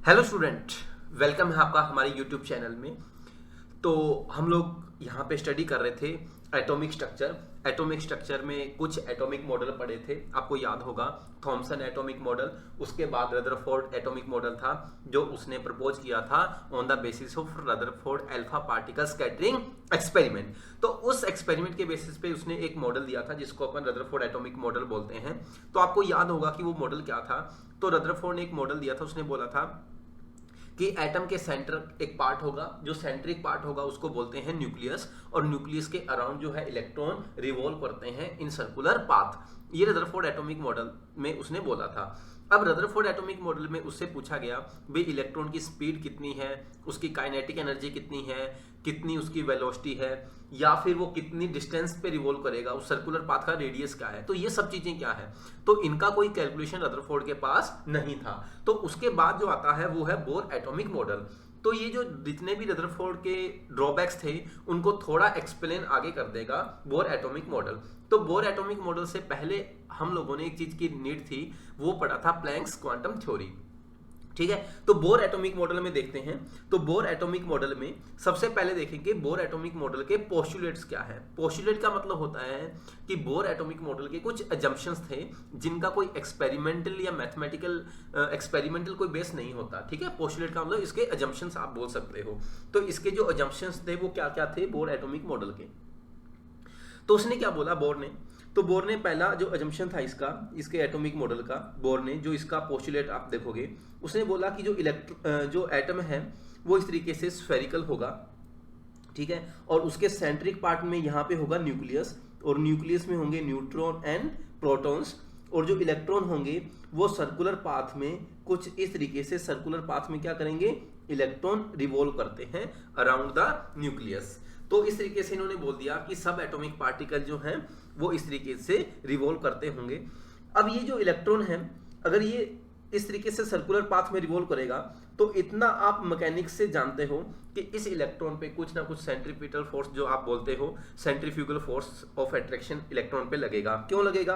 Hello student, welcome है आपका हमारे यूट्यूब चैनल में। तो हम लोग यहाँ पे स्टडी कर रहे थे एटॉमिक स्ट्रक्चर। एटॉमिक स्ट्रक्चर में कुछ एटॉमिक मॉडल पढ़े थे, आपको याद होगा थॉमसन एटॉमिक मॉडल, उसके बाद रदरफोर्ड एटॉमिक मॉडल था जो उसने प्रपोज किया था on the basis of Rutherford alpha particle scattering experiment. तो उस एक्सपेरिमेंट के बेसिस पे उसने एक मॉडल दिया था जिसको अपन रदरफोर्ड एटॉमिक मॉडल बोलते हैं। तो आपको याद होगा कि वो मॉडल क्या था। तो रदरफोर्ड ने एक मॉडल दिया था, उसने बोला था कि एटम के सेंटर एक पार्ट होगा, जो सेंट्रिक पार्ट होगा उसको बोलते हैं न्यूक्लियस, और न्यूक्लियस के अराउंड जो है इलेक्ट्रॉन रिवॉल्व करते हैं इन सर्कुलर पाथ। ये रदरफोर्ड एटॉमिक मॉडल में उसने बोला था। अब रदरफोर्ड एटॉमिक मॉडल में उससे पूछा गया भाई इलेक्ट्रॉन की स्पीड कितनी है, उसकी काइनेटिक एनर्जी कितनी है, कितनी उसकी वेलोसिटी है, या फिर वो कितनी डिस्टेंस पे रिवॉल्व करेगा, उस सर्कुलर पाथ का रेडियस क्या है। तो ये सब चीजें क्या है, तो इनका कोई कैलकुलेशन रदरफोर्ड के पास नहीं था। तो उसके बाद जो आता है वो है बोर एटॉमिक मॉडल। तो ये जो जितने भी रदरफोर्ड के ड्रॉबैक्स थे उनको थोड़ा एक्सप्लेन आगे कर देगा बोर एटॉमिक मॉडल। तो बोर एटॉमिक मॉडल से पहले हम लोगों ने एक चीज की नीड थी, वो पढ़ा था प्लैंक्स क्वांटम थ्योरी। ठीक है, तो बोर एटॉमिक मॉडल में देखते हैं। तो बोर एटॉमिक मॉडल में सबसे पहले देखेंगे बोर एटॉमिक मॉडल के पोस्टुलेट्स क्या है। पोस्टुलेट का मतलब होता है कि बोर एटॉमिक मॉडल के कुछ अजम्पशंस थे जिनका कोई एक्सपेरिमेंटल या मैथमेटिकल एक्सपेरिमेंटल कोई बेस नहीं होता। ठीक है, पोस्टुलेट का मतलब इसके अजम्पशंस आप बोल सकते हो। तो इसके जो अजम्पशंस थे वो क्या क्या थे बोर एटॉमिक मॉडल के। तो उसने क्या बोला बोर ने, तो बोर ने पहला जो अजम्पशन था इसका, इसके एटॉमिक मॉडल का, बोर ने जो इसका पोस्टुलेट आप देखोगे, उसने बोला कि जो एटम है वो इस तरीके से स्फेरिकल होगा। ठीक है, और उसके सेंट्रिक पार्ट में यहाँ पे होगा न्यूक्लियस, और न्यूक्लियस में होंगे न्यूट्रॉन एंड प्रोटॉन्स, और जो इलेक्ट्रॉन होंगे वो सर्कुलर पाथ में कुछ इस तरीके से सर्कुलर पाथ में क्या करेंगे, इलेक्ट्रॉन रिवॉल्व करते हैं अराउंड द न्यूक्लियस। तो इस तरीके से इन्होंने बोल दिया कि सब एटॉमिक पार्टिकल जो हैं वो इस तरीके से रिवॉल्व करते होंगे। अब ये जो इलेक्ट्रॉन है अगर ये इस तरीके से सर्कुलर पाथ में रिवॉल्व करेगा तो इतना आप मैकेनिक्स से जानते हो कि इस इलेक्ट्रॉन पे कुछ ना कुछ सेंट्रीपिटल फोर्स जो आप बोलते हो centrifugal force of attraction electron पे लगेगा। क्यों लगेगा,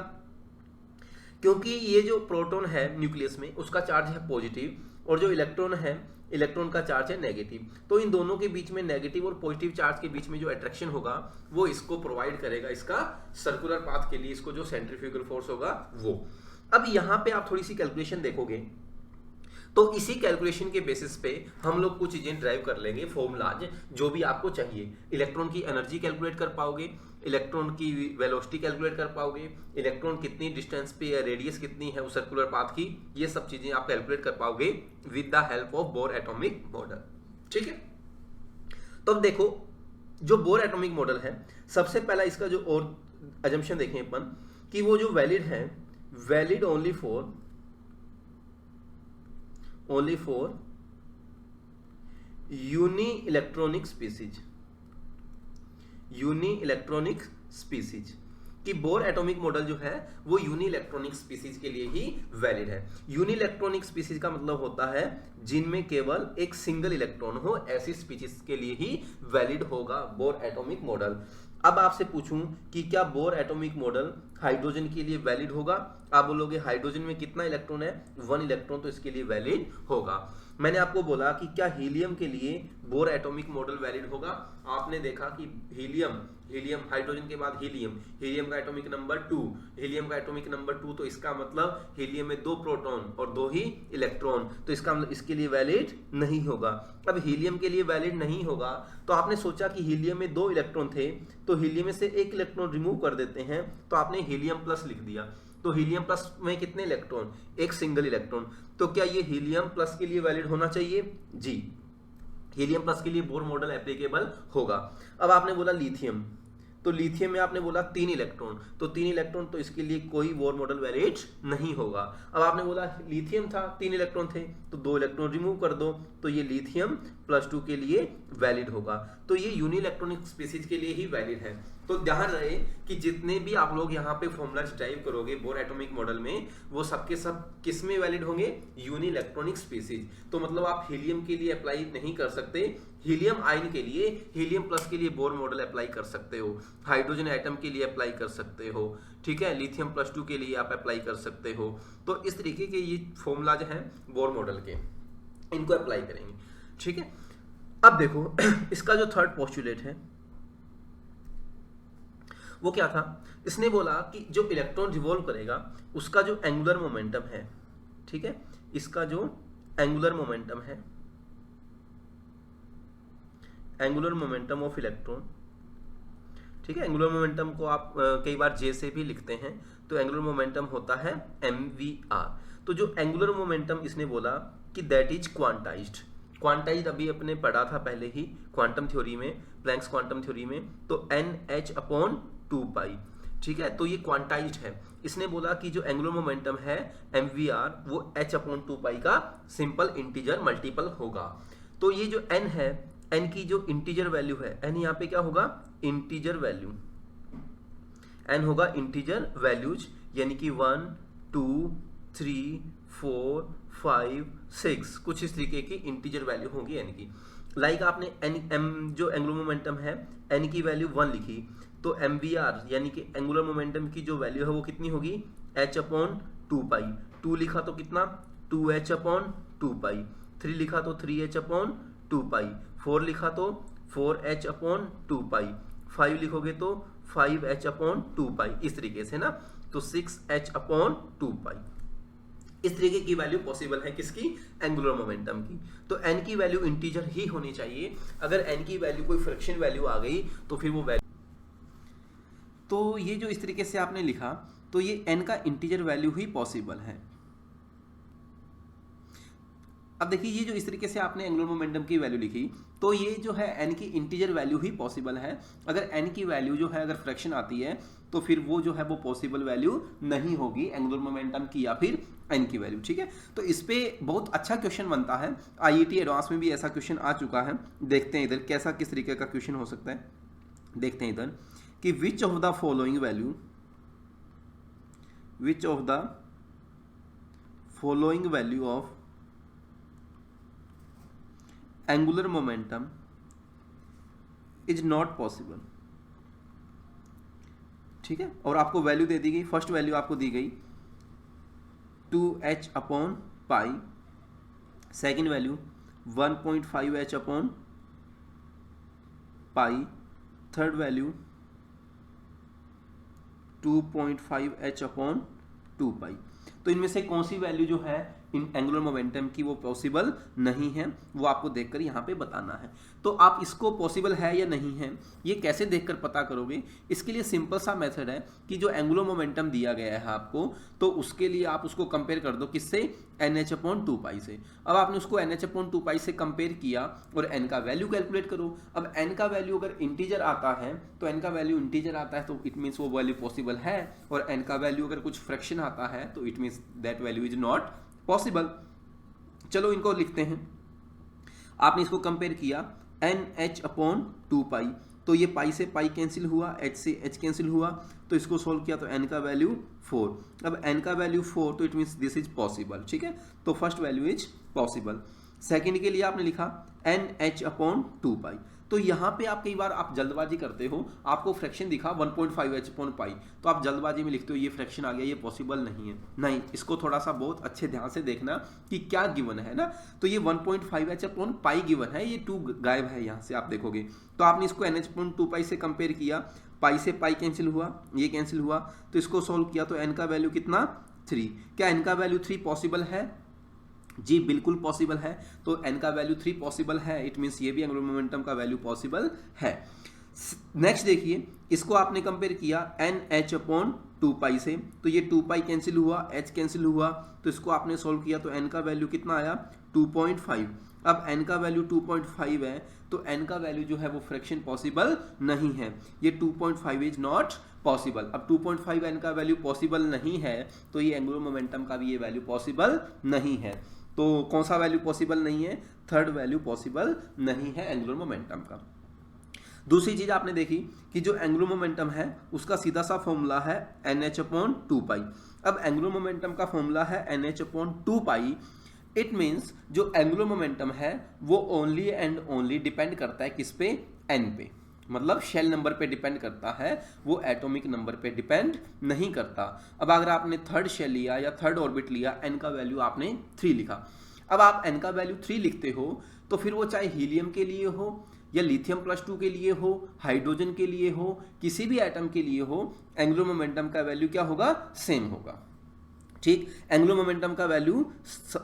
क्योंकि ये जो प्रोटॉन है न्यूक्लियस में उसका चार्ज है पॉजिटिव, और जो इलेक्ट्रॉन है इलेक्ट्रॉन का चार्ज है नेगेटिव। तो इन दोनों के बीच में नेगेटिव और पॉजिटिव चार्ज के बीच में जो अट्रैक्शन होगा वो इसको प्रोवाइड करेगा, इसका सर्कुलर पाथ के लिए इसको जो सेंट्रीफ्यूगल फोर्स होगा वो। अब यहाँ पे आप थोड़ी सी कैलकुलेशन देखोगे तो इसी कैलकुलेशन के बेसिस पे हम लोग कुछ चीजें ड्राइव कर लेंगे, फॉर्मूलाज जो भी आपको चाहिए। इलेक्ट्रॉन की एनर्जी कैलकुलेट कर पाओगे, इलेक्ट्रॉन की वेलोसिटी कैलकुलेट कर पाओगे, इलेक्ट्रॉन कितनी डिस्टेंस पे या रेडियस कितनी है उस सर्कुलर पाथ की, ये सब चीजें आप कैलकुलेट कर पाओगे with the help of bore atomic model. ठीक है, तो अब देखो जो बोर एटॉमिक मॉडल है, सबसे पहला इसका जो और अजम्पशन देखें अपन कि वो जो वैलिड है, valid only for uni electronic species, कि बोर एटॉमिक मॉडल जो है वो यूनी इलेक्ट्रॉनिक स्पीसीज के लिए ही वैलिड है। यूनी इलेक्ट्रॉनिक स्पीसीज का मतलब होता है जिनमें केवल एक सिंगल इलेक्ट्रॉन हो, ऐसी स्पीसीज के लिए ही वैलिड होगा बोर एटॉमिक मॉडल। अब आपसे पूछूं कि क्या बोर एटॉमिक मॉडल हाइड्रोजन के लिए वैलिड होगा, आप बोलोगे हाइड्रोजन में कितना इलेक्ट्रॉन है, 1 इलेक्ट्रॉन, तो इसके लिए वैलिड होगा। मैंने आपको बोला कि क्या हीलियम के लिए बोर एटॉमिक मॉडल वैलिड होगा, आपने देखा कि हीलियम हाइड्रोजन के बाद हीलियम का एटॉमिक नंबर 2, हीलियम का एटॉमिक नंबर 2, तो इसका मतलब हीलियम में 2 प्रोटॉन और 2 ही इलेक्ट्रॉन, तो इसका मतलब इसके लिए वैलिड नहीं होगा। अब हीलियम के लिए वैलिड नहीं होगा तो आपने सोचा कि हीलियम में 2 इलेक्ट्रॉन थे, तो हीलियम में से 1 इलेक्ट्रॉन रिमूव कर देते हैं, तो आपने हीलियम प्लस लिख दिया। तो हीलियम प्लस में कितने इलेक्ट्रॉन, 1 सिंगल इलेक्ट्रॉन, तो क्या ये हीलियम प्लस के लिए वैलिड होना चाहिए, जी, हीलियम प्लस के लिए बोर मॉडल एप्लीकेबल होगा। अब आपने बोला लिथियम, तो लिथियम में आपने बोला 3 इलेक्ट्रॉन, तो 3 इलेक्ट्रॉन, तो इसके लिए कोई बोर मॉडल वैलिड नहीं होगा। अब आपने बोला लिथियम था 3 इलेक्ट्रॉन थे, तो 2 इलेक्ट्रॉन रिमूव कर दो, तो ये लिथियम +2 के लिए वैलिड होगा। तो ये यूनी इलेक्ट्रॉनिक स्पीसीज के लिए ही वैलिड है। तो ध्यान रहे कि जितने भी आप लोग यहाँ पे फॉर्मूला ड्राइव करोगे बोर एटॉमिक मॉडल में, वो सबके सब किस में वैलिड होंगे, यूनी इलेक्ट्रॉनिक स्पीसीज। तो मतलब आप हीलियम के लिए अप्लाई नहीं कर सकते, हीलियम आयन के लिए, हीलियम प्लस के लिए बोर मॉडल अप्लाई कर सकते हो, हाइड्रोजन एटम के लिए अप्लाई कर सकते हो, ठीक है, लिथियम +2 के लिए आप अप्लाई कर सकते हो। तो इस तरीके के ये फॉर्मूला जो है बोर मॉडल के। इनको अप्लाई करेंगे, ठीक है। अब देखो इसका जो थर्ड पोस्टुलेट है वो क्या था, इसने बोला कि जो इलेक्ट्रॉन रिवॉल्व करेगा उसका जो एंगुलर मोमेंटम है, ठीक है, इसका जो एंगुलर मोमेंटम है, एंगुलर मोमेंटम ऑफ इलेक्ट्रॉन, ठीक है, एंगुलर मोमेंटम को आप कई बार जे से भी लिखते हैं, तो एंगुलर मोमेंटम होता है mvr। तो जो एंगुलर मोमेंटम इसने बोला कि दैट इज क्वांटाइज्ड, क्वांटाइज्ड अभी अपने पढ़ा था पहले ही क्वांटम थ्योरी में, प्लैंक्स क्वांटम थ्योरी में, तो nh/2π, ठीक है, तो ये क्वांटाइज्ड है। इसने बोला कि जो एंगुलर मोमेंटम है mvr वो h/2π का सिंपल इंटीजर मल्टीपल होगा। तो ये जो n है, n की जो इंटीजर वैल्यू है, n यहाँ पे क्या होगा, इंटीजर वैल्यू, n होगा इंटीजर वैल्यूज, यानी कि 1 2 3 4 5 6 कुछ इस तरीके की इंटीजर वैल्यू होगी n की। लाइक आपने m जो एंगुलर मोमेंटम है n की वैल्यू 1 लिखी, तो mvr यानी कि एंगुलर मोमेंटम की जो वैल्यू है वो कितनी होगी, h/2π। 2 लिखा तो कितना, 2h/2π। 3 लिखा तो 3h/2π। 4 लिखा तो 4h/2π। 5 लिखोगे तो 5h/2π, इस तरीके से ना, तो 6h/2π। इस तरीके की वैल्यू पॉसिबल है किसकी, एंगुलर मोमेंटम की। तो n की वैल्यू इंटीजर ही होनी चाहिए। अगर n की वैल्यू कोई फ्रैक्शन वैल्यू आ गई तो फिर वो वैल्यू, तो ये जो इस तरीके से आपने लिखा, तो ये n का इंटीजर वैल्यू ही पॉसिबल है। अब देखिए ये जो इस तरीके से आपने एंगुलर मोमेंटम की वैल्यू लिखी, तो ये जो है n की इंटीजर वैल्यू ही पॉसिबल है। अगर n की वैल्यू जो है अगर फ्रैक्शन आती है तो फिर वो जो है वो पॉसिबल वैल्यू नहीं होगी एंगुलर मोमेंटम की या फिर n की वैल्यू, ठीक है। तो इस पे बहुत अच्छा क्वेश्चन बनता है, IIT एडवांस में भी ऐसा क्वेश्चन आ चुका है। देखते हैं इधर कैसा किस तरीके का क्वेश्चन हो सकता है। देखते हैं इधर कि which of the following value, which of the following value of angular momentum is not possible, ठीक है। और आपको वैल्यू दे दी गई, फर्स्ट वैल्यू आपको दी गई 2h/π, second value 1.5h/π, third value 2.5h/2π। तो इनमें से कौन सी वैल्यू जो है इन एंगुलर मोमेंटम की वो पॉसिबल नहीं है, वो आपको देखकर यहाँ पे बताना है। तो आप इसको पॉसिबल है या नहीं है ये कैसे देखकर पता करोगे, इसके लिए सिंपल सा मेथड है कि जो एंगुलर मोमेंटम दिया गया है आपको, तो उसके लिए आप उसको कंपेयर कर दो किससे, nh/2π से। अब आपने उसको nh/2π से कंपेयर किया और n का वैल्यू कैलकुलेट करो। अब n का वैल्यू अगर इंटीजर आता है, तो n का वैल्यू इंटीजर आता है तो इट मीन्स वो वैल्यू पॉसिबल है, और n का वैल्यू अगर कुछ फ्रैक्शन आता है तो it means that value is not possible. चलो इनको लिखते हैं। आपने इसको कंपेयर किया nh/2π, तो ये पाई से पाई कैंसिल हुआ, h से h कैंसिल हुआ, तो इसको सोल्व किया तो n का वैल्यू 4। अब n का वैल्यू 4 तो it means this is possible, ठीक है। तो first value is possible. Second के लिए आपने लिखा nh/2π, तो यहाँ पे आप कई बार आप जल्दबाजी करते हो, आपको फ्रैक्शन दिखा 1.5h/π, तो आप जल्दबाजी में लिखते हो ये फ्रैक्शन आ गया, ये पॉसिबल नहीं है। नहीं, इसको थोड़ा सा बहुत अच्छे ध्यान से देखना कि क्या गिवन है ना। तो ये 1.5h/π गिवन है, ये 2 गायब है यहाँ से आप देखोगे। तो आपने इसको nh/2π से कंपेयर किया, पाई से पाई कैंसिल हुआ, ये कैंसिल हुआ, तो इसको सोल्व किया तो n का वैल्यू कितना, 3। क्या n का वैल्यू 3 पॉसिबल है? जी बिल्कुल पॉसिबल है। तो n का वैल्यू 3 पॉसिबल है, इट मीन्स ये भी एंगुलर मोमेंटम का वैल्यू पॉसिबल है। नेक्स्ट देखिए, इसको आपने कंपेयर किया nh/2π से, तो ये 2π कैंसिल हुआ, h कैंसिल हुआ, तो इसको आपने सोल्व किया तो n का वैल्यू कितना आया, 2.5। अब n का वैल्यू 2.5 है, तो n का वैल्यू जो है वो फ्रैक्शन पॉसिबल नहीं है, ये 2.5 इज नॉट पॉसिबल। अब 2.5 n का वैल्यू पॉसिबल नहीं है, तो ये एंगुलर मोमेंटम का भी ये वैल्यू पॉसिबल नहीं है। तो कौन सा वैल्यू पॉसिबल नहीं है, थर्ड वैल्यू पॉसिबल नहीं है एंगुलर मोमेंटम का। दूसरी चीज आपने देखी कि जो एंगुलर मोमेंटम है उसका सीधा सा फॉर्मूला है nh/2π। अब एंगुलर मोमेंटम का फॉर्मूला है nh/2π, इट मीन्स जो एंगुलर मोमेंटम है वो ओनली एंड ओनली डिपेंड करता है किस पे, n पे, मतलब शेल नंबर पे डिपेंड करता है, वो एटॉमिक नंबर पे डिपेंड नहीं करता। अब अगर आपने थर्ड शेल लिया या थर्ड ऑर्बिट लिया, n का वैल्यू आपने 3 लिखा। अब आप n का वैल्यू 3 लिखते हो तो फिर वो चाहे हीलियम के लिए हो या लिथियम +2 के लिए हो, हाइड्रोजन के लिए हो, किसी भी एटम के लिए हो, एंगुलर मोमेंटम का वैल्यू क्या होगा, सेम होगा। ठीक, एंगुलर मोमेंटम का वैल्यू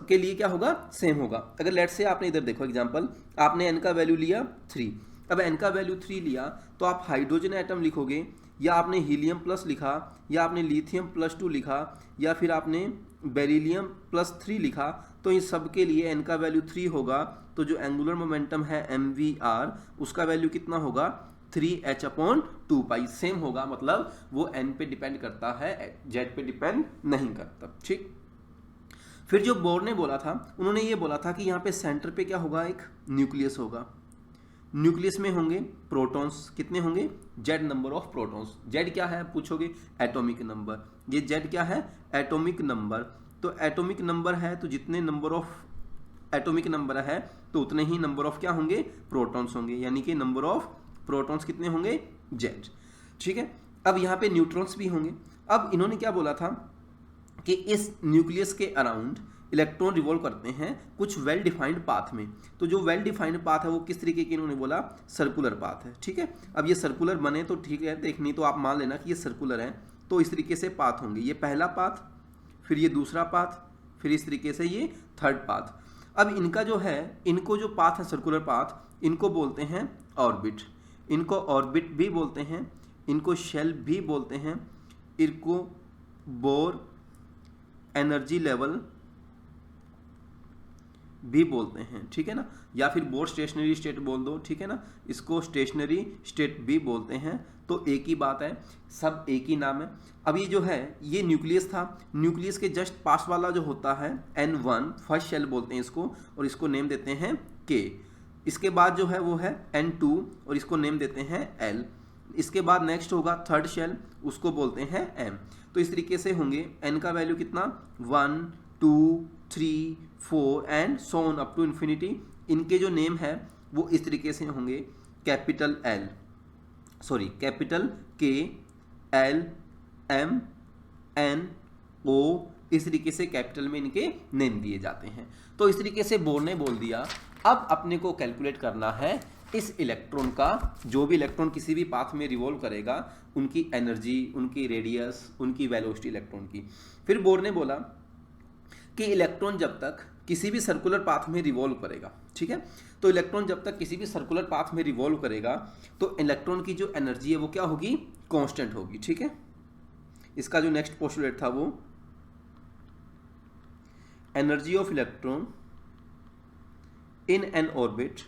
के लिए क्या होगा, सेम होगा। अगर लेट से आपने इधर देखो एग्जांपल, आपने n का वैल्यू लिया 3, अब n का वैल्यू 3 लिया तो आप हाइड्रोजन एटम लिखोगे या आपने हीलियम प्लस लिखा या आपने लिथियम +2 लिखा या फिर आपने बेरिलियम +3 लिखा, तो इन सब के लिए n का वैल्यू 3 होगा। तो जो एंगुलर मोमेंटम है mvr उसका वैल्यू कितना होगा, 3h/2π सेम होगा, मतलब वो n पे डिपेंड करता है, z पे डिपेंड नहीं करता। ठीक, फिर जो बोर ने बोला था, उन्होंने ये बोला था कि यहाँ पे सेंटर पे क्या होगा, एक न्यूक्लियस होगा, न्यूक्लियस में होंगे प्रोटॉन्स, कितने होंगे, z number of protons. z क्या है पूछोगे, एटॉमिक नंबर, ये z क्या है, एटॉमिक नंबर। तो एटॉमिक नंबर है तो जितने नंबर ऑफ एटॉमिक नंबर है तो उतने ही नंबर ऑफ क्या होंगे, प्रोटॉन्स होंगे, यानी कि नंबर ऑफ प्रोटॉन्स कितने होंगे, z। ठीक है, अब यहाँ पे न्यूट्रॉन्स भी होंगे। अब इन्होंने क्या बोला था कि इस न्यूक्लियस के अराउंड इलेक्ट्रॉन रिवॉल्व करते हैं कुछ वेल डिफाइंड पाथ में। तो जो वेल डिफाइंड पाथ है वो किस तरीके की, इन्होंने बोला सर्कुलर पाथ है। ठीक है, अब ये सर्कुलर बने तो ठीक है, देखनी तो आप मान लेना कि ये सर्कुलर है, तो इस तरीके से पाथ होंगे, ये पहला पाथ, फिर ये दूसरा पाथ, फिर इस तरीके से ये थर्ड पाथ। अब इनका जो है, इनको जो पाथ है सर्कुलर पाथ, इनको बोलते हैं ऑर्बिट, इनको ऑर्बिट भी बोलते हैं, इनको शेल भी बोलते हैं, इनको बोर एनर्जी लेवल भी बोलते हैं। ठीक है ना, या फिर बोर स्टेशनरी स्टेट बोल दो, ठीक है ना, इसको स्टेशनरी स्टेट भी बोलते हैं। तो एक ही बात है, सब एक ही नाम है। अब ये जो है, ये न्यूक्लियस था, न्यूक्लियस के जस्ट पास वाला जो होता है N1 फर्स्ट शेल बोलते हैं इसको, और इसको नेम देते हैं K। इसके बाद जो है वो है N2 और इसको नेम देते हैं L। इसके बाद नेक्स्ट होगा थर्ड शेल, उसको बोलते हैं M। तो इस तरीके से होंगे, N का वैल्यू कितना, 1 2 3 4 and so on up to infinity. इनके जो नेम है वो इस तरीके से होंगे, capital K L M N O, इस तरीके से कैपिटल में इनके नेम दिए जाते हैं। तो इस तरीके से बोर ने बोल दिया। अब अपने को कैलकुलेट करना है इस इलेक्ट्रॉन का, जो भी इलेक्ट्रॉन किसी भी पाथ में रिवॉल्व करेगा, उनकी एनर्जी, उनकी रेडियस, उनकी वेलोसिटी इलेक्ट्रॉन की। फिर बोर ने बोला कि इलेक्ट्रॉन जब तक किसी भी सर्कुलर पाथ में रिवॉल्व करेगा, ठीक है, तो इलेक्ट्रॉन जब तक किसी भी सर्कुलर पाथ में रिवॉल्व करेगा तो इलेक्ट्रॉन की जो एनर्जी है वो क्या होगी, कांस्टेंट होगी। ठीक है, इसका जो नेक्स्ट पोस्टुलेट था वो energy of electron in an orbit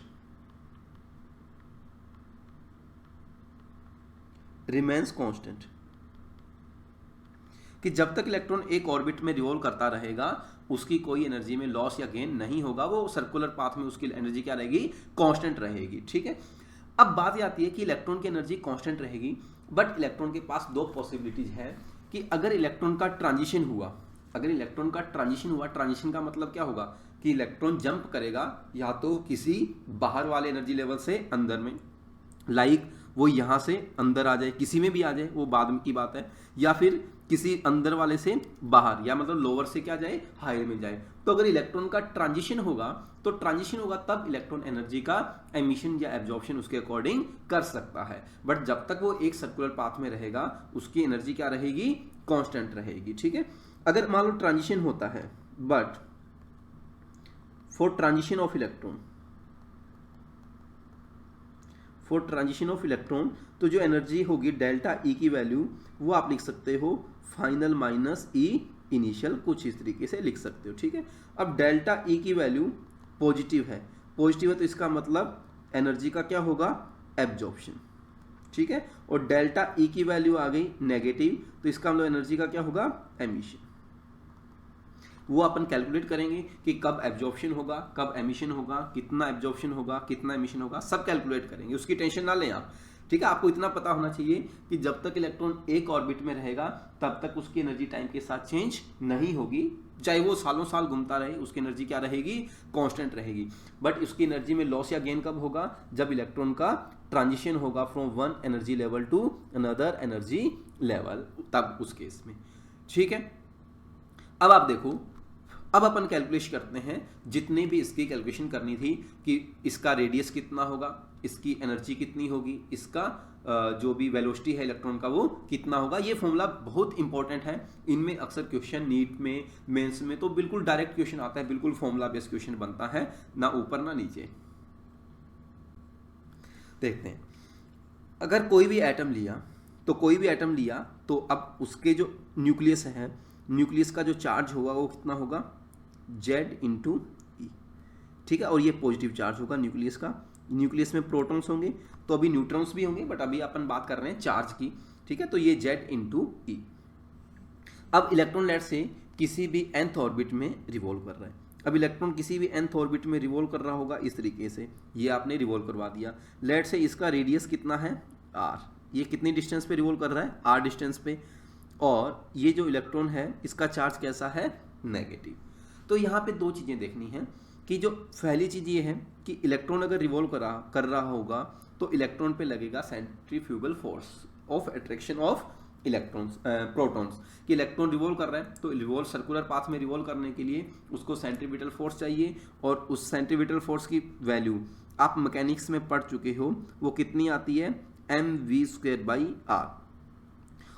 remains constant, कि जब तक इलेक्ट्रॉन एक ऑर्बिट में रिवॉल्व करता रहेगा उसकी कोई एनर्जी में लॉस या गेन नहीं होगा, वो सर्कुलर पाथ में उसकी एनर्जी क्या रहेगी, कांस्टेंट रहेगी। ठीक है, अब बात ये आती है कि इलेक्ट्रॉन की एनर्जी कांस्टेंट रहेगी, बट इलेक्ट्रॉन के पास दो पॉसिबिलिटीज है कि अगर इलेक्ट्रॉन का ट्रांजिशन हुआ, ट्रांजिशन का मतलब क्या होगा कि इलेक्ट्रॉन जंप करेगा या तो किसी बाहर वाले एनर्जी लेवल से अंदर में, लाइक वो यहाँ से अंदर आ जाए, किसी में भी आ जाए, वो बाद की बात है, या फिर किसी अंदर वाले से बाहर, या मतलब लोअर से क्या जाए, हायर में जाए। तो अगर इलेक्ट्रॉन का ट्रांजिशन होगा तब इलेक्ट्रॉन एनर्जी का एमिशन या एब्जॉर्प्शन उसके अकॉर्डिंग कर सकता है, बट जब तक वो एक सर्कुलर पाथ में रहेगा उसकी एनर्जी क्या रहेगी, कांस्टेंट रहेगी। ठीक है, अगर मान लो ट्रांजिशन होता है, but for transition of electron तो जो एनर्जी होगी डेल्टा ई की वैल्यू वो आप लिख सकते हो फाइनल माइनस ई इनिशियल, कुछ इस तरीके से लिख सकते हो। ठीक है, अब डेल्टा ई की वैल्यू पॉजिटिव है तो इसका मतलब एनर्जी का क्या होगा, एब्जॉर्प्शन। ठीक है, और डेल्टा ई की वैल्यू आ गई नेगेटिव तो इसका मतलब एनर्जी का क्या होगा, एमिशन। वो अपन कैलकुलेट करेंगे कि कब एब्जॉर्प्शन होगा, कब एमिशन होगा, कितना एब्जॉर्प्शन होगा, कितना एमिशन होगा, सब कैलकुलेट करेंगे, उसकी टेंशन ना लें आप। ठीक है, आपको इतना पता होना चाहिए कि जब तक इलेक्ट्रॉन एक ऑर्बिट में रहेगा तब तक उसकी एनर्जी टाइम के साथ चेंज नहीं होगी, चाहे वो सालों साल घूमता रहे, उसकी एनर्जी क्या रहेगी, कांस्टेंट रहेगी। बट उसकी एनर्जी में लॉस या गेन कब होगा, जब इलेक्ट्रॉन का ट्रांजिशन होगा from one energy level to another energy level, तब उस केस में। ठीक है, अब आप देखो अब अपन कैलकुलेशन करते हैं, जितने भी इसकी कैलकुलेशन करनी थी कि इसका रेडियस कितना होगा, इसकी एनर्जी कितनी होगी, इसका जो भी वेलोसिटी है इलेक्ट्रॉन का वो कितना होगा। ये फॉर्मूला बहुत इंपॉर्टेंट है, इनमें अक्सर क्वेश्चन नीट में, मेंस में तो बिल्कुल डायरेक्ट क्वेश्चन आता है, बिल्कुल फॉर्मूला बेस्ड क्वेश्चन बनता है, ना ऊपर ना नीचे। देखते हैं, अगर कोई भी एटम लिया तो अब उसके जो न्यूक्लियस है, न्यूक्लियस का जो चार्ज होगा वो कितना होगा, Z इंटू ई, ठीक है। और ये पॉजिटिव चार्ज होगा न्यूक्लियस का। न्यूक्लियस में प्रोटॉन्स होंगे, तो अभी न्यूट्रॉन्स भी होंगे, बट अभी अपन बात कर रहे हैं चार्ज की, ठीक है। तो ये Z इंटू ई। अब इलेक्ट्रॉन लेट से किसी भी nth ऑर्बिट में रिवॉल्व कर रहा है। अब इलेक्ट्रॉन किसी भी nth ऑर्बिट में रिवॉल्व कर रहा होगा इस तरीके से, ये आपने रिवॉल्व करवा दिया। लेट से इसका रेडियस कितना है, r, ये कितनी डिस्टेंस पे रिवॉल्व कर रहा है, r डिस्टेंस पे, और ये जो इलेक्ट्रॉन है इसका चार्ज कैसा है, नेगेटिव। तो यहाँ पे दो चीज़ें देखनी है कि जो पहली चीज़ ये है कि इलेक्ट्रॉन अगर रिवॉल्व कर रहा होगा तो इलेक्ट्रॉन पे लगेगा centrifugal force of attraction of electrons, protons, कि इलेक्ट्रॉन रिवॉल्व कर रहा है तो रिवॉल्व सर्कुलर पाथ में रिवॉल्व करने के लिए उसको सेंट्रीपिटल फोर्स चाहिए, और उस सेंट्रीपिटल फोर्स की वैल्यू आप मैकेनिक्स में पढ़ चुके हो, वो कितनी आती है, mv²/r।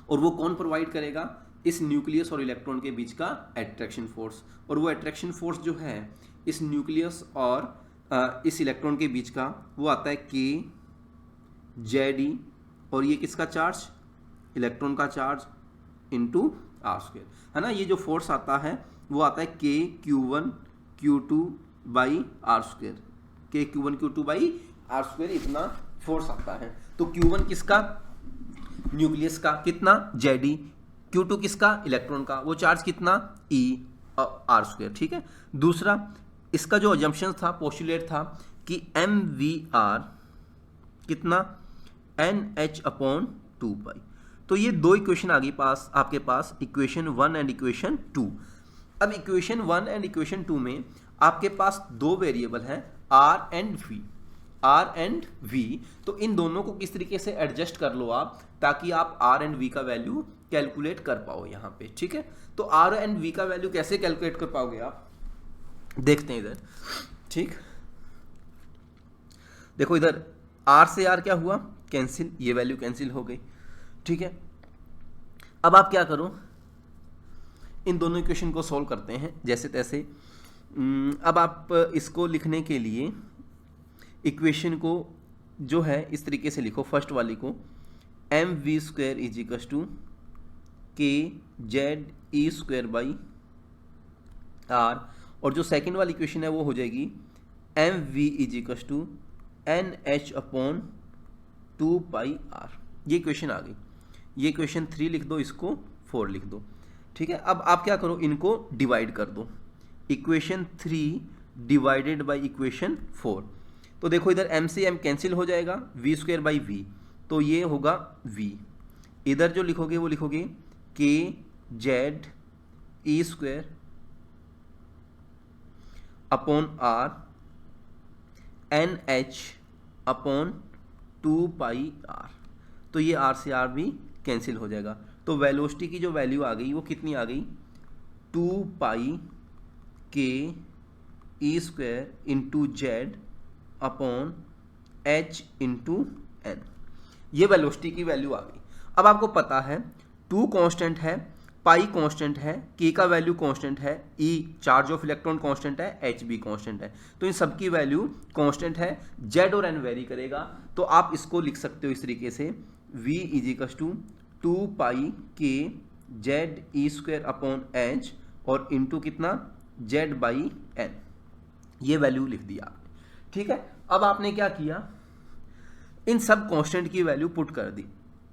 और वो कौन प्रोवाइड करेगा, इस न्यूक्लियस और इलेक्ट्रॉन के बीच का अट्रैक्शन फोर्स। और वो अट्रैक्शन फोर्स जो है इस न्यूक्लियस और इस इलेक्ट्रॉन के बीच का, वो आता है kZe, और ये किसका चार्ज, इलेक्ट्रॉन का चार्ज इंटू r², है ना। ये जो फोर्स आता है वो आता है kQ1Q2/r², kQ1Q2/r², इतना फोर्स आता है। तो Q1 किसका, न्यूक्लियस का, कितना, Ze, Q2 किसका, इलेक्ट्रॉन का, वो चार्ज कितना, E r², ठीक है। दूसरा, इसका जो अजम्पशन था, पोस्टुलेट था कि mvr कितना, NH/2π। तो ये दो इक्वेशन आ गई आपके पास, इक्वेशन 1 एंड इक्वेशन 2। अब इक्वेशन 1 एंड इक्वेशन 2 में आपके पास दो वेरिएबल हैं, R एंड V। तो इन दोनों को किस तरीके से एडजस्ट कर लो आप, ताकि आप R एंड V का वैल्यू कैलकुलेट कर पाओ यहाँ पे, ठीक है। तो R एंड V का वैल्यू कैसे कैलकुलेट कर पाओगे आप, देखते हैं इधर, ठीक। देखो इधर R से R क्या हुआ, कैंसिल, ये वैल्यू कैंसिल हो गई, ठीक है। अब आप क्या करो, इन दोनों इक्वेशन को सॉल्व करते हैं जैसे तैसे। अब आप इसको लिखने के लिए इक्वेशन को जो है इस तरीके से लिखो, फर्स्ट वाली को mv² kZe²/r, और जो सेकंड वाली इक्वेशन है वो हो जाएगी mv NH/2πr। ये इक्वेशन आ गई, ये इक्वेशन 3 लिख दो, इसको 4 लिख दो, ठीक है। अब आप क्या करो, इनको डिवाइड कर दो, इक्वेशन 3 डिवाइडेड बाई इक्वेशन 4। तो देखो इधर m से m कैंसिल हो जाएगा, v²/v, तो ये होगा v। इधर जो लिखोगे वो लिखोगे kZe²/r NH/2πr। तो ये r से r भी कैंसिल हो जाएगा। तो वेलोसिटी की जो वैल्यू आ गई वो कितनी आ गई, 2π k E² into Z/h into n, ये वेलोसिटी की वैल्यू आ गई। अब आपको पता है 2 कांस्टेंट है, पाई कांस्टेंट है, k का वैल्यू कांस्टेंट है, E charge of electron constant है, h भी कांस्टेंट है। तो इन सब की वैल्यू कांस्टेंट है, z और n वेरी करेगा। तो आप इसको लिख सकते हो इस तरीके से, v = 2π k Ze²/h और इंटू कितना, Z/n, ये वैल्यू लिख दिया आपने, ठीक है। अब आपने क्या किया, इन सब कांस्टेंट की वैल्यू पुट कर दी,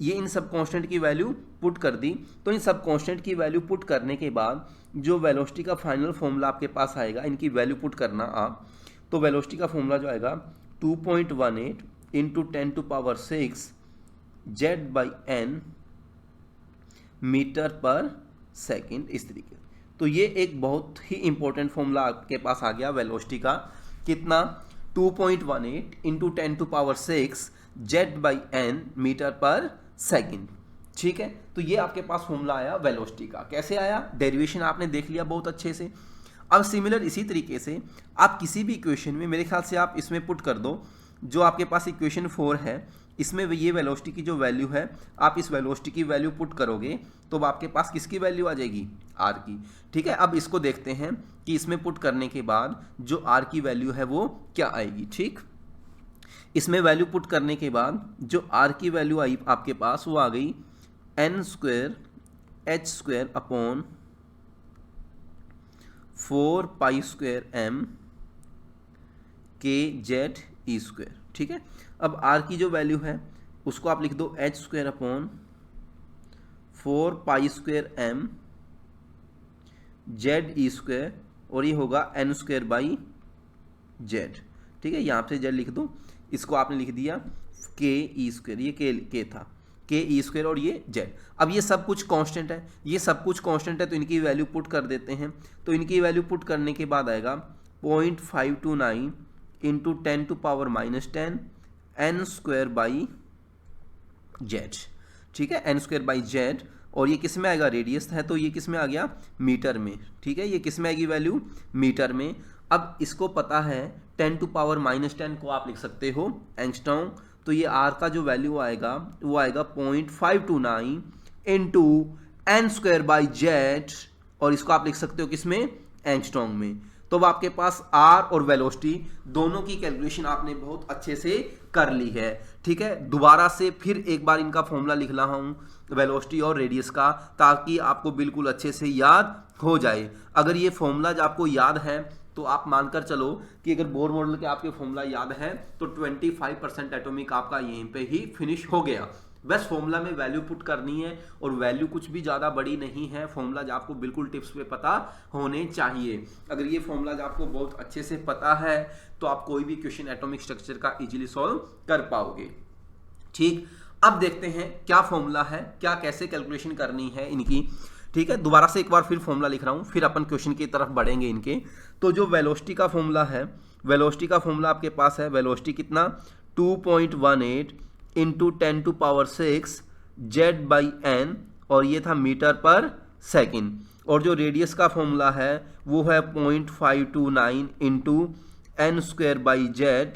ये इन सब कांस्टेंट की वैल्यू पुट कर दी। तो इन सब कांस्टेंट की वैल्यू पुट करने के बाद जो वेलोसिटी का फाइनल फॉर्मूला आपके पास आएगा, इनकी वैल्यू पुट करना आप, तो वेलोसिटी का फॉर्मूला जो आएगा 2.18 into 10⁶ Z/n metre per second, इस तरीके। तो ये एक बहुत ही इंपॉर्टेंट फॉर्मूला आपके पास आ गया वेलोसिटी का, कितना, 2.18 into 10⁶ Z/n metre per second, ठीक है। तो ये आपके पास फॉर्मूला आया वेलोसिटी का। कैसे आया, डेरिवेशन आपने देख लिया बहुत अच्छे से। अब सिमिलर इसी तरीके से आप किसी भी इक्वेशन में, मेरे ख्याल से आप इसमें पुट कर दो, जो आपके पास इक्वेशन 4 है इसमें ये वेलोसिटी की जो वैल्यू है, आप इस वेलोसिटी की वैल्यू पुट करोगे तो आपके पास किसकी वैल्यू आ जाएगी, आर की। ठीक है, अब इसको देखते हैं कि इसमें पुट करने के बाद जो आर की वैल्यू है वो क्या आएगी। ठीक, इसमें वैल्यू पुट करने के बाद जो आर की वैल्यू आई आपके पास वो आ गई n square h square upon 4 pi square m k z ई स्क्वायर। ठीक है, अब आर की जो वैल्यू है उसको आप लिख दो H square upon 4 pi square M Z ई स्क्वायर, और ये होगा एन स्क्वायर बाई जेड। ठीक है, यहाँ पे जेड लिख दो, इसको आपने लिख दिया के ई स्क्वायर, ये के था के ई स्क्वायर और ये जेड। अब ये सब कुछ कांस्टेंट है, ये सब कुछ कांस्टेंट है तो इनकी वैल्यू पुट कर देते हैं। तो इनकी वैल्यू पुट करने के बाद आएगा 0.529 into 10⁻⁻10 n square by z. ठीक है, एन स्क्वायर बाई जेड, और ये किस में आएगा, रेडियस है तो ये किस में आ गया, मीटर में। ठीक है, ये किस में आएगी वैल्यू, मीटर में। अब इसको पता है 10⁻⁻10 को आप लिख सकते हो एंगस्ट्रॉम, तो ये आर का जो वैल्यू आएगा वो आएगा 0.529 into n square by z, और इसको आप लिख सकते हो किसमें, एंगस्ट्रॉम में। तो अब आपके पास आर और वेलोसिटी दोनों की कैलकुलेशन आपने बहुत अच्छे से कर ली है। ठीक है, दोबारा से फिर एक बार इनका फॉर्मूला लिख रहा हूं वेलोसिटी और रेडियस का, ताकि आपको बिल्कुल अच्छे से याद हो जाए। अगर ये फॉर्मूला आपको याद है तो आप मानकर चलो कि अगर बोर मॉडल के आपके फॉर्मूला याद है तो 25% एटॉमिक आपका यहीं पे ही फिनिश हो गया। बस फॉर्मूला में वैल्यू पुट करनी है, और वैल्यू कुछ भी ज़्यादा बड़ी नहीं है, फॉर्मूला आपको बिल्कुल टिप्स पे पता होने चाहिए। अगर ये फॉर्मूला आपको बहुत अच्छे से पता है तो आप कोई भी क्वेश्चन एटॉमिक स्ट्रक्चर का इजीली सॉल्व कर पाओगे। ठीक, अब देखते हैं क्या फॉर्मूला है, क्या कैसे कैलकुलेशन करनी है इनकी। ठीक है, दोबारा से एक बार फिर फॉर्मूला लिख रहा हूँ, फिर अपन क्वेश्चन की तरफ बढ़ेंगे इनके। तो जो वेलोसिटी का फॉर्मूला है, वेलोसिटी का फॉर्मूला आपके पास है, वेलोसिटी कितना 2.18 इंटू 10⁻6 जेड बाई एन, और ये था मीटर पर सेकेंड। और जो रेडियस का फॉर्मूला है वो है 0.529 into n square by z,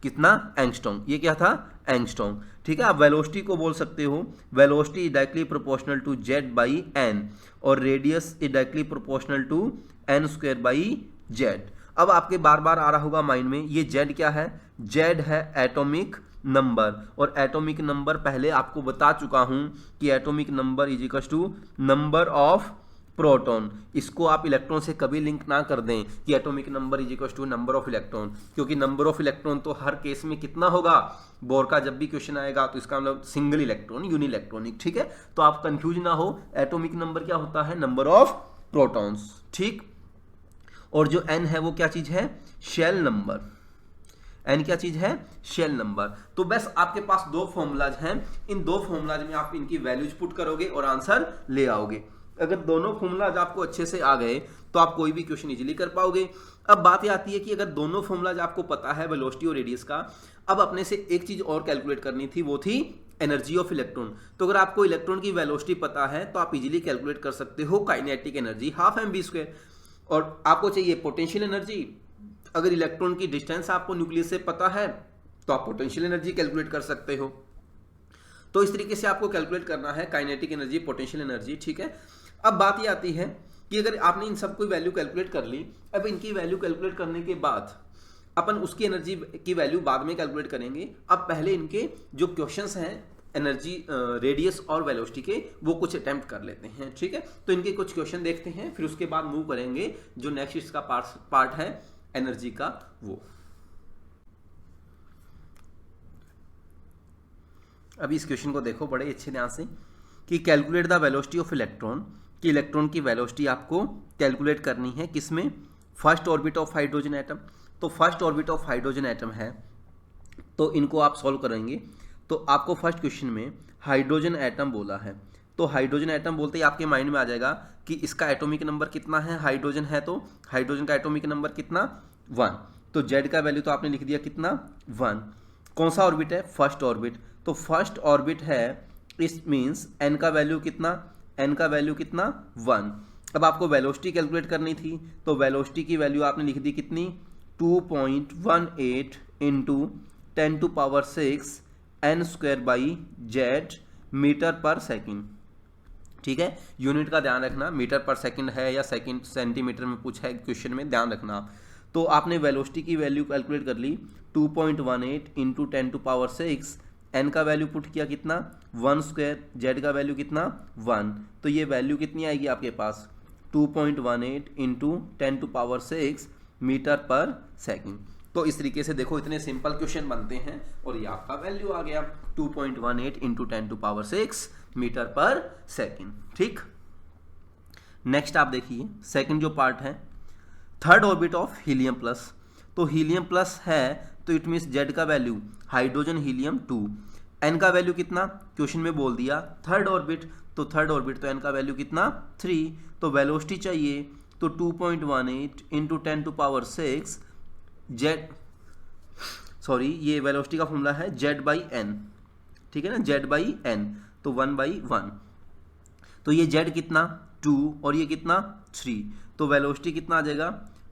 कितना, एंगस्ट्रॉम। ये क्या था, एंगस्ट्रॉम। ठीक है, आप वेलोसिटी को बोल सकते हो velocity is directly proportional to Z by n, और radius is directly proportional to n square by Z. अब आपके बार बार आ रहा होगा माइंड में, ये जेड क्या है, जेड है एटॉमिक नंबर, और एटॉमिक नंबर पहले आपको बता चुका हूं कि atomic number is equal to number of proton. इसको आप इलेक्ट्रॉन से कभी लिंक ना कर दें कि atomic number is equal to number of electron, क्योंकि नंबर ऑफ इलेक्ट्रॉन तो हर केस में कितना होगा, बोर का जब भी क्वेश्चन आएगा तो इसका मतलब सिंगल इलेक्ट्रॉन, यूनिइलेक्ट्रॉनिक। ठीक है, तो आप कंफ्यूज ना हो, एटॉमिक नंबर क्या होता है, नंबर ऑफ प्रोटॉन्स। ठीक, और जो एन है वो क्या चीज है, शेल नंबर। एन क्या चीज है, शेल नंबर। तो बस आपके पास दो फॉर्मूलाज हैं, इन दो फॉर्मूलाज में आप इनकी वैल्यूज पुट करोगे और आंसर ले आओगे। अगर दोनों फॉर्मूलाज आपको अच्छे से आ गए तो आप कोई भी क्वेश्चन इजीली कर पाओगे। अब बात ये आती है कि अगर दोनों फॉर्मूलाज आपको पता है वेलोसिटी और रेडियस का, अब अपने से एक चीज और कैलकुलेट करनी थी, वो थी एनर्जी ऑफ इलेक्ट्रॉन। तो अगर आपको इलेक्ट्रॉन की वेलोसिटी पता है तो आप इजीली कैलकुलेट कर सकते हो काइनेटिक एनर्जी, हाफ mv²। और आपको चाहिए पोटेंशियल एनर्जी, अगर इलेक्ट्रॉन की डिस्टेंस आपको न्यूक्लियस से पता है तो आप पोटेंशियल एनर्जी कैलकुलेट कर सकते हो। तो इस तरीके से आपको कैलकुलेट करना है काइनेटिक एनर्जी, पोटेंशियल एनर्जी। ठीक है, अब बात ये आती है कि अगर आपने इन सबको वैल्यू कैलकुलेट कर ली, अब इनकी वैल्यू कैलकुलेट करने के बाद अपन उसकी एनर्जी की वैल्यू बाद में कैलकुलेट करेंगे। अब पहले इनके जो क्वेश्चंस हैं एनर्जी, रेडियस और वेलोसिटी के, वो कुछ अटेम्प्ट कर लेते हैं। ठीक है, तो इनके कुछ क्वेश्चन देखते हैं, फिर उसके बाद मूव करेंगे जो नेक्स्ट इसका पार्ट है एनर्जी का। वो अभी इस क्वेश्चन को देखो बड़े अच्छे ध्यान से कि calculate the velocity of electron, कि इलेक्ट्रॉन की वेलोसिटी आपको कैलकुलेट करनी है किसमें, first orbit of hydrogen atom. तो first orbit of hydrogen atom है, तो इनको आप सॉल्व करेंगे। तो आपको फर्स्ट क्वेश्चन में हाइड्रोजन एटम बोला है, तो हाइड्रोजन एटम बोलते ही आपके माइंड में आ जाएगा कि इसका एटॉमिक नंबर कितना है, हाइड्रोजन है तो हाइड्रोजन का एटॉमिक नंबर कितना, 1। तो जेड का वैल्यू तो आपने लिख दिया कितना, 1। कौन सा ऑर्बिट है, फर्स्ट ऑर्बिट। तो फर्स्ट ऑर्बिट है, इस मीन्स एन का वैल्यू कितना, एन का वैल्यू कितना, 1। अब आपको वेलोसिटी कैलकुलेट करनी थी, तो वेलोसिटी की वैल्यू आपने लिख दी कितनी, 2.18 into 10⁻⁶ n² metre per second. ठीक है, यूनिट का ध्यान रखना, मीटर पर सेकंड है या सेकंड सेंटीमीटर में पूछा है क्वेश्चन में, ध्यान रखना आप। तो आपने वेलोसिटी की वैल्यू कैलकुलेट कर ली, 2.18 इंटू 10⁻⁶, n का वैल्यू पुट किया कितना 1², z का वैल्यू कितना 1, तो ये वैल्यू कितनी आएगी आपके पास 2.18 इंटू 10⁻⁶ मीटर पर सेकेंड। तो इस तरीके से देखो इतने सिंपल क्वेश्चन बनते हैं और ये आपका वैल्यू आ गया 2.18 इंटू 10⁻⁶ मीटर पर सेकेंड। ठीक, नेक्स्ट आप देखिए सेकंड जो पार्ट है, third orbit of helium plus. तो हीलियम प्लस है तो इट मीन्स जेड का वैल्यू हाइड्रोजन हीलियम 2, एन का वैल्यू कितना क्वेश्चन में बोल दिया थर्ड ऑर्बिट, तो थर्ड ऑर्बिट तो एन का वैल्यू कितना 3, तो वेलोसिटी चाहिए तो 2.18 इंटू 10⁻⁶ जेड, सॉरी ये वेलोसिटी का फॉर्मूला है जेड बाई एन, ठीक है ना, जेड बाई एन, तो 1/1, तो ये जेड कितना 2 और ये कितना 3, तो वेलोसिटी कितना आ जाएगा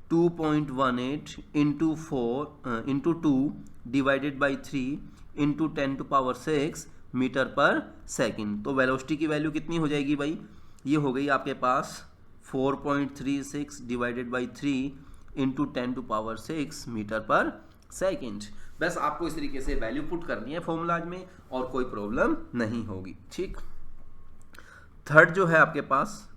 2.18 into 4 into 2 divided by 3 into 10⁻⁶ metre per second. तो वेलोसिटी की वैल्यू कितनी हो जाएगी भाई, ये हो गई आपके पास 4.36 divided by 3 into 10⁻⁶ metre per second. बस आपको इस तरीके से वैल्यू पुट करनी है फॉर्मूलाज में और कोई प्रॉब्लम नहीं होगी। ठीक, थर्ड जो है आपके पास,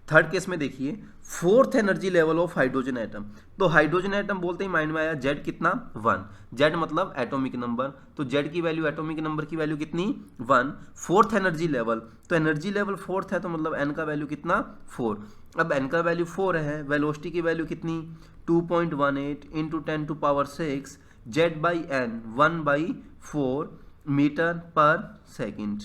थर्ड केस में देखिए fourth energy level of hydrogen atom. तो हाइड्रोजन एटम बोलते ही माइंड में आया जेड कितना 1, जेड मतलब एटॉमिक नंबर, तो जेड की वैल्यू एटॉमिक नंबर की वैल्यू कितनी 1, फोर्थ एनर्जी लेवल, तो एनर्जी लेवल फोर्थ है तो मतलब एन का वैल्यू कितना 4। अब एन का वैल्यू 4 है, वेलोसिटी की वैल्यू कितनी 2.18 into 10⁻⁶ z by n 1/4 metre per second.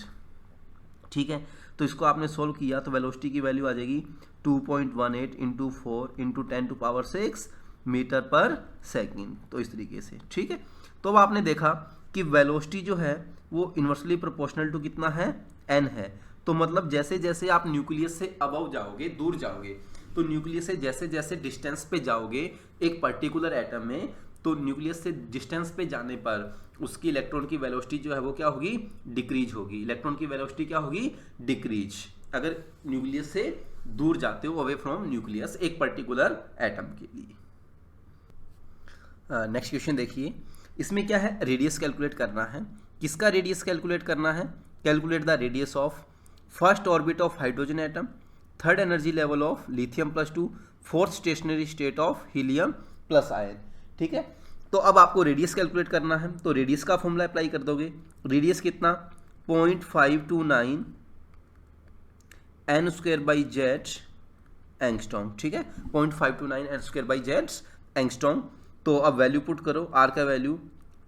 ठीक है, तो इसको आपने सोल्व किया तो वेलोसिटी की वैल्यू आ जाएगी 2.18 into 4 into 10⁻⁶ metre per second. तो इस तरीके से, ठीक है। तो अब आपने देखा कि वेलोसिटी जो है वो इन्वर्सली प्रोपोर्शनल टू कितना है n है, तो मतलब जैसे जैसे आप न्यूक्लियस से अबव जाओगे, दूर जाओगे, तो न्यूक्लियस से जैसे जैसे डिस्टेंस पे जाओगे एक पर्टिकुलर एटम में, तो न्यूक्लियस से डिस्टेंस पे जाने पर उसकी इलेक्ट्रॉन की वेलोसिटी जो है वो क्या होगी, डिक्रीज होगी। इलेक्ट्रॉन की वेलोसिटी क्या होगी, डिक्रीज, अगर न्यूक्लियस से दूर जाते हो अवे फ्रॉम न्यूक्लियस एक पर्टिकुलर एटम के लिए। नेक्स्ट क्वेश्चन देखिए, इसमें क्या है, रेडियस कैलकुलेट करना है। किसका रेडियस कैलकुलेट करना है, calculate the radius of first orbit of hydrogen atom, third energy level of lithium +2, fourth stationary state of helium plus ion. ठीक है, तो अब आपको रेडियस कैलकुलेट करना है, तो रेडियस का फॉर्मूला अप्लाई कर दोगे। रेडियस कितना 0.529 n²/z एंगस्ट्रॉम। ठीक है, 0.529 n²/z एंगस्ट्रॉम। तो अब वैल्यू पुट करो, आर का वैल्यू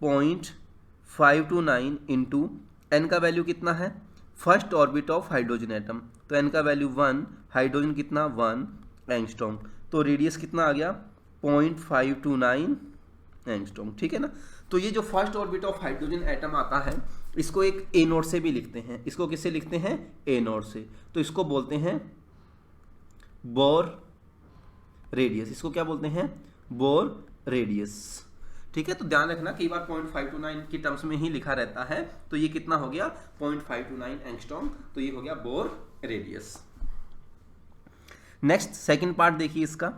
0.529 इंटू एन का वैल्यू कितना है, first orbit of hydrogen atom, तो एन का वैल्यू 1, हाइड्रोजन कितना 1 एंगस्ट्रॉम, तो रेडियस कितना आ गया 0.529 एंगस्ट्रॉम। ठीक है ना, तो ये जो first orbit of hydrogen atom आता है इसको एक ए नोट से भी लिखते हैं, इसको किससे लिखते हैं, ए नोट से, तो इसको बोलते हैं बोर रेडियस, इसको क्या बोलते हैं, बोर रेडियस। ठीक है, तो ध्यान रखना कई बार 0.529 की टर्म्स में ही लिखा रहता है, तो ये कितना हो गया 0.529 एंगस्ट्रॉम, तो ये हो गया bore radius. Next second part देखिए, इसका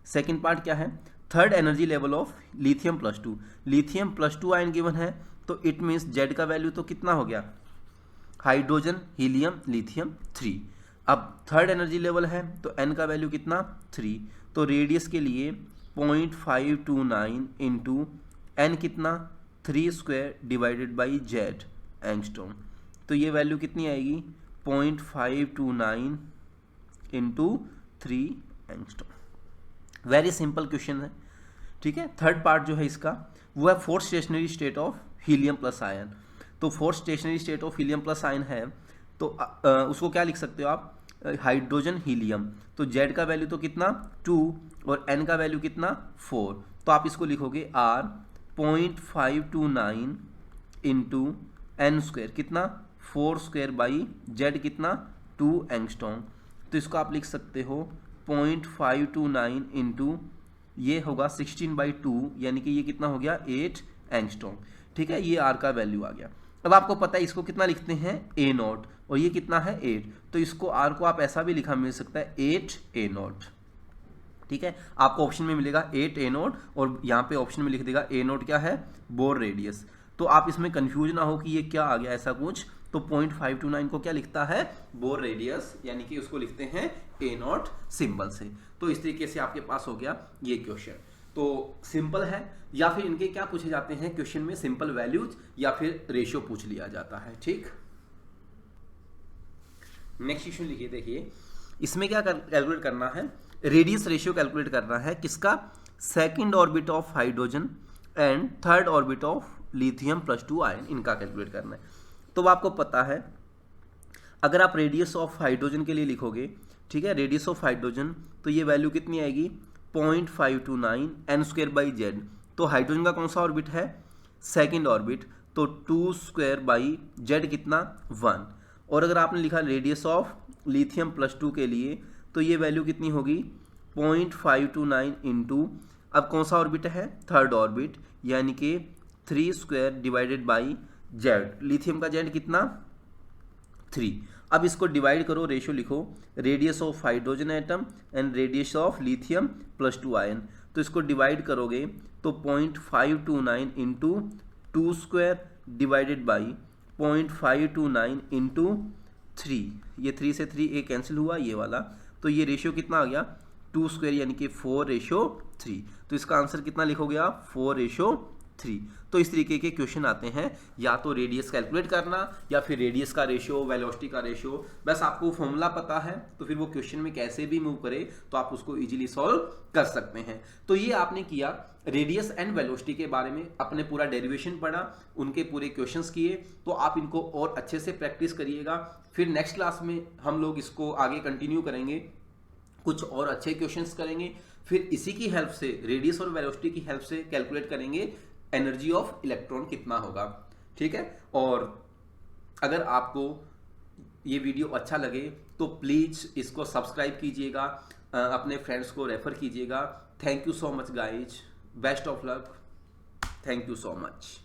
सेकंड पार्ट क्या है, third energy level of lithium +2। Lithium +2 ion given है, तो इट मीन्स जेड का वैल्यू तो कितना हो गया, हाइड्रोजन हीलियम लिथियम 3। अब थर्ड एनर्जी लेवल है तो एन का वैल्यू कितना 3, तो रेडियस के लिए 0.529 इंटू एन कितना 3² डिवाइडेड बाई जेड एंगस्ट्रॉम, तो ये वैल्यू कितनी आएगी 0.529 into 3 angstrom. Very simple question है। ठीक है, थर्ड पार्ट जो है इसका वो है fourth stationary state of helium plus ion. तो fourth stationary state of helium plus ion है, तो उसको क्या लिख सकते हो आप, हाइड्रोजन हीलियम, तो जेड का वैल्यू तो कितना 2 और एन का वैल्यू कितना 4, तो आप इसको लिखोगे आर 0.529 इंटू एन स्क्वायर कितना 4² बाई जेड कितना 2 एंगस्ट्रॉम, तो इसको आप लिख सकते हो 0.529 इंटू ये होगा 16/2, यानी कि ये कितना हो गया 8 एंगस्ट्रॉम। ठीक है, ये आर का वैल्यू आ गया। अब आपको पता है इसको कितना लिखते हैं A0, और ये कितना है 8, तो इसको आर को आप ऐसा भी लिखा मिल सकता है 8A0। ठीक है, आपको ऑप्शन में मिलेगा 8A0 और यहाँ पे ऑप्शन में लिख देगा A0 क्या है, बोर रेडियस। तो आप इसमें कंफ्यूज ना हो कि ये क्या आ गया ऐसा कुछ, तो 0.529 को क्या लिखता है, बोर रेडियस, यानी कि उसको लिखते हैं A0 सिंबल से। तो इस तरीके से आपके पास हो गया ये क्वेश्चन। तो सिंपल है, या फिर इनके क्या पूछे जाते हैं क्वेश्चन में, सिंपल वैल्यूज या फिर रेशियो पूछ लिया जाता है। ठीक, नेक्स्ट क्वेश्चन लिखिए। देखिए इसमें क्या कैलकुलेट करना है, रेडियस रेशियो कैलकुलेट करना है किसका, second orbit of hydrogen and third orbit of lithium +2 ion, इनका कैलकुलेट करना है। तो आपको पता है अगर आप रेडियस ऑफ हाइड्रोजन के लिए लिखोगे, ठीक है, रेडियस ऑफ हाइड्रोजन, तो ये वैल्यू कितनी आएगी 0.529 n²/z। तो हाइड्रोजन का कौन सा ऑर्बिट है, सेकंड ऑर्बिट, तो 2² कितना 1। और अगर आपने लिखा रेडियस ऑफ लिथियम +2 के लिए, तो ये वैल्यू कितनी होगी 0.529 इंटू, अब कौन सा ऑर्बिट है, थर्ड ऑर्बिट, यानी कि 3² z। लिथियम का z कितना 3। अब इसको डिवाइड करो, रेशियो लिखो, radius of hydrogen atom and radius of lithium +2 ion. तो इसको डिवाइड करोगे तो 0.529 इंटू 2² डिवाइडेड बाई 0.529 इंटू 3, ये 3 से 3 एक कैंसिल हुआ ये वाला, तो ये रेशियो कितना आ गया 2² यानी कि 4:3। तो इसका आंसर कितना लिखोगे आप 4:3। तो इस तरीके के क्वेश्चन आते हैं, या तो रेडियस कैलकुलेट करना या फिर रेडियस का रेशियो, वेलोसिटी का रेशियो। बस आपको फॉर्मूला पता है तो फिर वो क्वेश्चन में कैसे भी मूव करे तो आप उसको इजीली सॉल्व कर सकते हैं। तो ये आपने किया रेडियस एंड वेलोसिटी के बारे में, अपने पूरा डेरिवेशन पढ़ा, उनके पूरे क्वेश्चंस किए। तो आप इनको और अच्छे से प्रैक्टिस करिएगा। फिर नेक्स्ट क्लास में हम लोग इसको आगे कंटिन्यू करेंगे, कुछ और अच्छे क्वेश्चंस करेंगे। फिर इसी की हेल्प से, रेडियस और वेलोसिटी की हेल्प से कैलकुलेट करेंगे एनर्जी ऑफ इलेक्ट्रॉन कितना होगा। ठीक है, और अगर आपको ये वीडियो अच्छा लगे तो प्लीज़ इसको सब्सक्राइब कीजिएगा, अपने फ्रेंड्स को रेफर कीजिएगा। Thank you so much guys, best of luck, thank you so much.